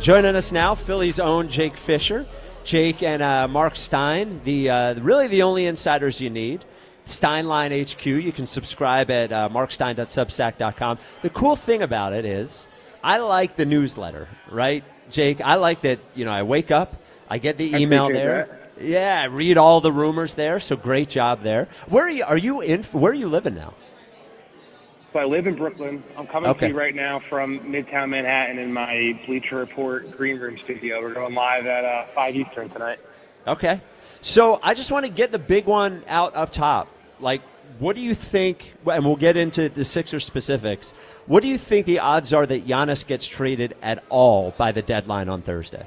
Joining us now, Philly's own Jake Fischer. Jake and Mark Stein, really the only insiders you need. Steinline HQ. You can subscribe at markstein.substack.com. The cool thing about it is I like the newsletter, right, Jake? I like that, I wake up, I get the email there. That. Yeah, I read all the rumors there, so great job there. Where are you living now? So I live in Brooklyn. I'm coming to you right now from Midtown Manhattan in my Bleacher Report green room studio. We're going live at 5 Eastern tonight. Okay. So I just want to get the big one out up top. Like, what do you think, and we'll get into the Sixers specifics, what do you think the odds are that Giannis gets traded at all by the deadline on Thursday?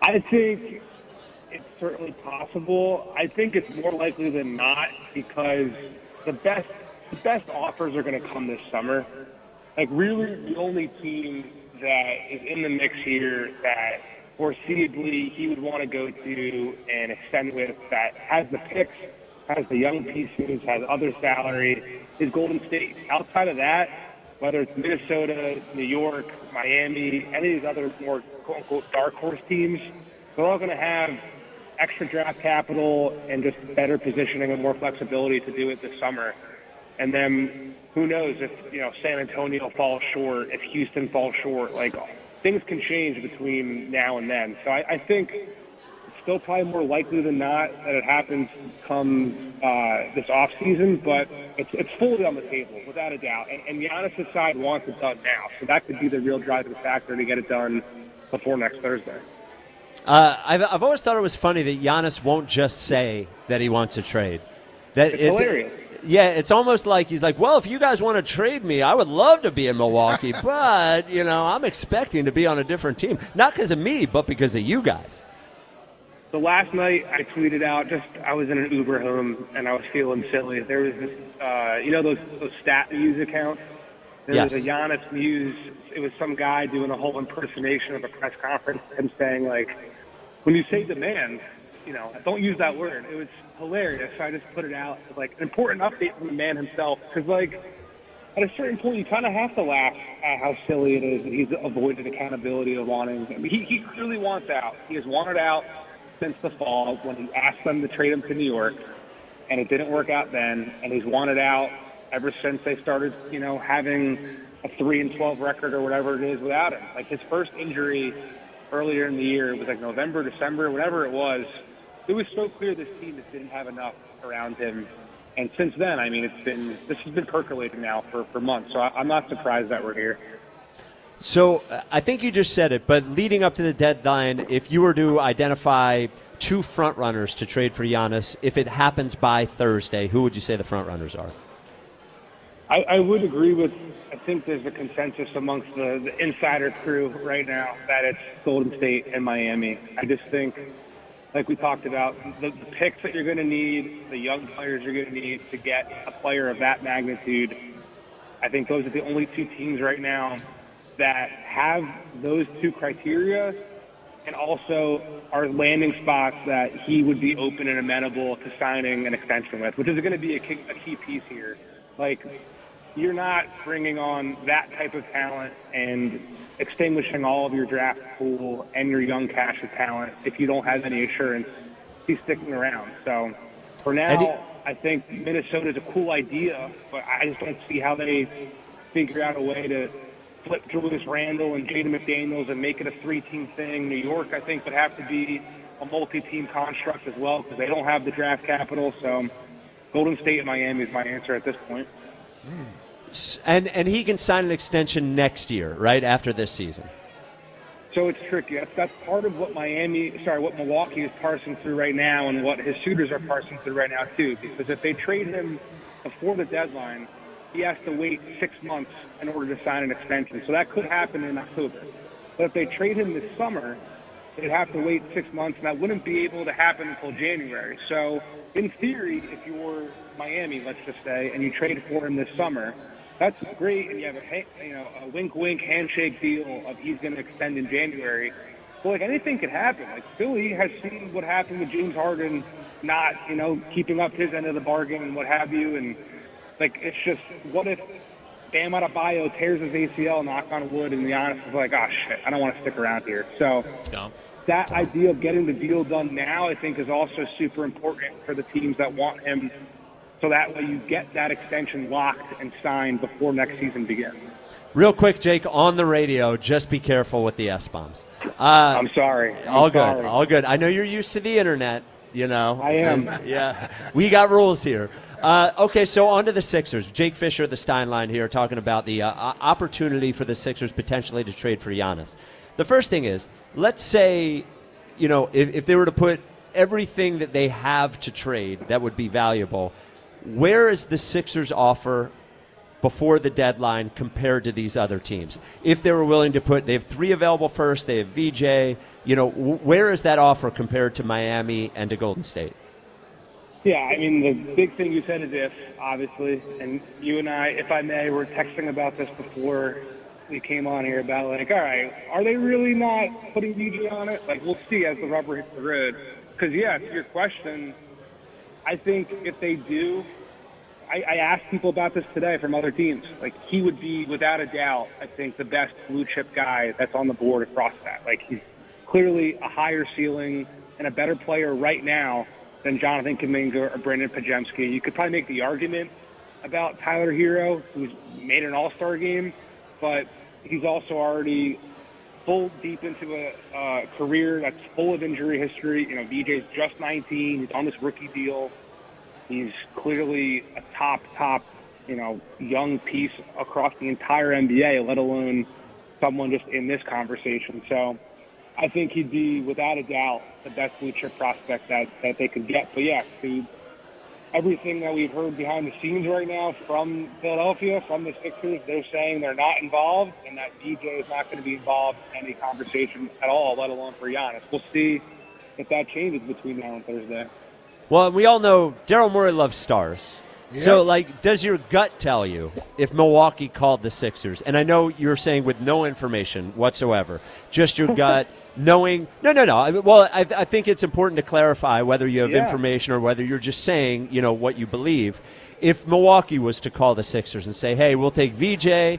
I think it's certainly possible. I think it's more likely than not because the best offers are going to come this summer. Like, really, the only team that is in the mix here that foreseeably he would want to go to and extend with, that has the picks, has the young pieces, has other salary, is Golden State. Outside of that, whether it's Minnesota, New York, Miami, any of these other more quote-unquote dark horse teams, they're all going to have extra draft capital and just better positioning and more flexibility to do it this summer. And then who knows if, San Antonio falls short, if Houston falls short. Like, things can change between now and then. So I think it's still probably more likely than not that it happens come this offseason, but it's fully on the table, without a doubt. And Giannis' side wants it done now, so that could be the real driving factor to get it done before next Thursday. I've always thought it was funny that Giannis won't just say that he wants a trade. It's hilarious. Yeah, it's almost like he's like, well, if you guys want to trade me, I would love to be in Milwaukee, but, I'm expecting to be on a different team. Not because of me, but because of you guys. So last night I tweeted out, I was in an Uber home, and I was feeling silly. There was this, those stat muse accounts? There was a Giannis muse. It was some guy doing a whole impersonation of a press conference and saying, like, when you say demand, don't use that word. It was hilarious. So I just put it out as, like, an important update from the man himself. Because, like, at a certain point, you kind of have to laugh at how silly it is that he's avoided accountability of wanting. I mean, he clearly wants out. He has wanted out since the fall when he asked them to trade him to New York, and it didn't work out then. And he's wanted out ever since they started, having a 3-12 record or whatever it is without him. Like, his first injury earlier in the year, it was like November, December, whatever it was. It was so clear this team just didn't have enough around him. And since then, I mean, this has been percolating now for months. So I'm not surprised that we're here. So I think you just said it, but leading up to the deadline, if you were to identify two frontrunners to trade for Giannis, if it happens by Thursday, who would you say the frontrunners are? I would agree with, I think there's a consensus amongst the insider crew right now that it's Golden State and Miami. I just think, like we talked about, the picks that you're going to need, the young players you're going to need to get a player of that magnitude, I think those are the only two teams right now that have those two criteria and also are landing spots that he would be open and amenable to signing an extension with, which is going to be a key piece here. Like, you're not bringing on that type of talent and extinguishing all of your draft pool and your young cash of talent if you don't have any assurance he's sticking around. So for now, I think Minnesota's a cool idea, but I just don't see how they figure out a way to flip Julius Randle and Jaden McDaniels and make it a 3-team thing. New York, I think, would have to be a multi-team construct as well because they don't have the draft capital. So Golden State and Miami is my answer at this point. And he can sign an extension next year, right, after this season. So it's tricky. That's part of what Milwaukee is parsing through right now and what his suitors are parsing through right now, too. Because if they trade him before the deadline, he has to wait 6 months in order to sign an extension. So that could happen in October. But if they trade him this summer, they'd have to wait 6 months, and that wouldn't be able to happen until January. So in theory, if you're Miami, let's just say, and you trade for him this summer, that's great, and you have a wink-wink handshake deal of he's going to extend in January. But, like, anything could happen. Like, Philly has seen what happened with James Harden not, keeping up his end of the bargain and what have you. And, like, it's just, what if Bam Adebayo tears his ACL, knock on wood, and Giannis is like, oh, shit, I don't want to stick around here. So that idea of getting the deal done now, I think, is also super important for the teams that want him, so that way you get that extension locked and signed before next season begins. Real quick, Jake, on the radio, just be careful with the S-bombs. I'm sorry. All good. I know you're used to the internet, you know. I am. Yeah, we got rules here. Okay, so on to the Sixers. Jake Fischer, the Stein line here, talking about the opportunity for the Sixers potentially to trade for Giannis. The first thing is, let's say, you know, if they were to put everything that they have to trade that would be valuable, where is the Sixers' offer before the deadline compared to these other teams? If they were willing to put, they have 3 available first, they have VJ, you know, where is that offer compared to Miami and to Golden State? Yeah, I mean, the big thing you said is if, obviously, and you and I, if I may, were texting about this before we came on here about, like, all right, are they really not putting VJ on it? Like, we'll see as the rubber hits the road. Because, yeah, to your question, I think if they do, I asked people about this today from other teams. Like, he would be, without a doubt, I think, the best blue-chip guy that's on the board across that. Like, he's clearly a higher ceiling and a better player right now than Jonathan Kuminga or Brandon Pajemski. You could probably make the argument about Tyler Hero, who's made an all-star game, but he's also already full deep into a career that's full of injury history. You know, VJ's just 19. He's on this rookie deal. He's clearly a top, you know, young piece across the entire NBA, let alone someone just in this conversation. So I think he'd be, without a doubt, the best blue chip prospect that they could get. But, yeah, everything that we've heard behind the scenes right now from Philadelphia, from the Sixers, they're saying they're not involved and that VJ is not going to be involved in any conversation at all, let alone for Giannis. We'll see if that changes between now and Thursday. Well, we all know Daryl Morey loves stars. Yep. So, like, does your gut tell you if Milwaukee called the Sixers? And I know you're saying with no information whatsoever, just your gut, knowing – no. Well, I think it's important to clarify whether you have information or whether you're just saying, you know, what you believe. If Milwaukee was to call the Sixers and say, hey, we'll take VJ,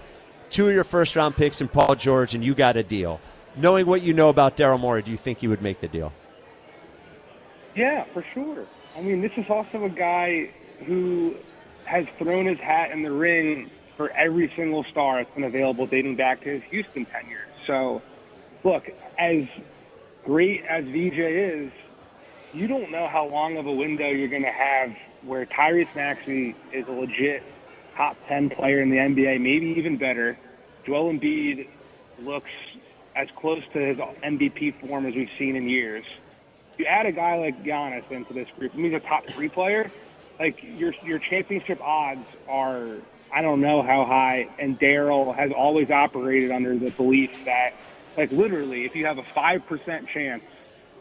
2 of your first-round picks, and Paul George, and you got a deal, knowing what you know about Daryl Morey, do you think he would make the deal? Yeah, for sure. I mean, this is also a guy who has thrown his hat in the ring for every single star that's been available dating back to his Houston tenure. So, look, as great as VJ is, you don't know how long of a window you're going to have where Tyrese Maxey is a legit top 10 player in the NBA, maybe even better. Joel Embiid looks as close to his MVP form as we've seen in years. You add a guy like Giannis into this group, I mean, he's a top 3 player, like your championship odds are, I don't know how high, and Daryl has always operated under the belief that, like, literally, if you have a 5% chance,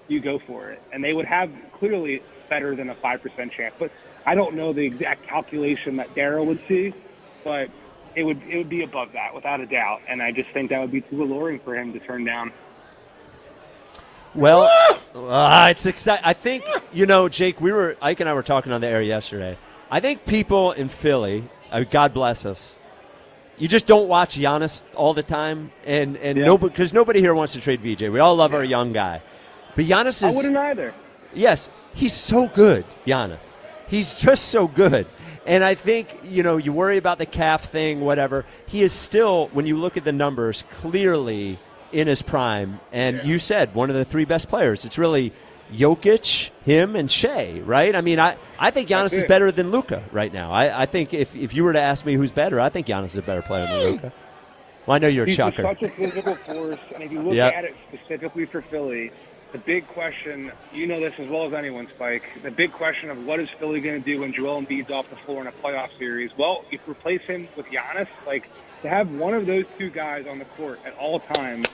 you go for it. And they would have clearly better than a 5% chance. But I don't know the exact calculation that Daryl would see, but it would be above that, without a doubt. And I just think that would be too alluring for him to turn down. Well, it's exciting. I think, you know, Jake, Ike and I were talking on the air yesterday. I think people in Philly, God bless us, you just don't watch Giannis all the time, and because nobody here wants to trade VJ. We all love our young guy. But Giannis is... I wouldn't either. Yes, he's so good, Giannis. He's just so good. And I think, you know, you worry about the calf thing, whatever. He is still, when you look at the numbers, clearly in his prime, and you said one of the 3 best players. It's really Jokic, him, and Shea, right? I mean, I think Giannis is better than Luka right now. I think if you were to ask me who's better, I think Giannis is a better player than Luka. Well, I know you're a chucker. He's such a physical force, and if you look at it specifically for Philly, the big question, you know this as well as anyone, Spike, the big question of what is Philly going to do when Joel Embiid's off the floor in a playoff series? Well, if you replace him with Giannis, like, to have one of those 2 guys on the court at all times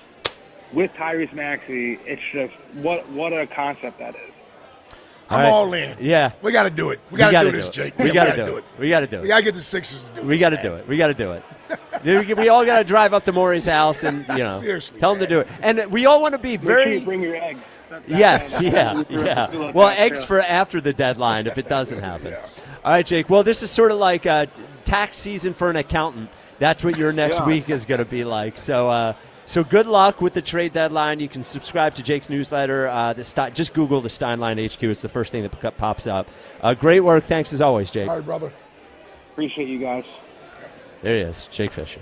with Tyrese Maxey, it's just what a concept that is. I'm all in. Yeah. We got to do it. We got to do this, Jake. We got to do it. We got to do it. We got to get the Sixers to do it. We got to do it. We got to do it. We all got to drive up to Morey's house and, you know, tell him to do it. And we all want to be very... Make sure you bring your eggs. Yes, yeah. Well, eggs for after the deadline if it doesn't happen. All right, Jake. Well, this is sort of like tax season for an accountant. That's what your next week is going to be like. So good luck with the trade deadline. You can subscribe to Jake's newsletter. Just Google the Stein Line HQ. It's the first thing that pops up. Great work. Thanks as always, Jake. All right, brother. Appreciate you guys. There he is, Jake Fischer.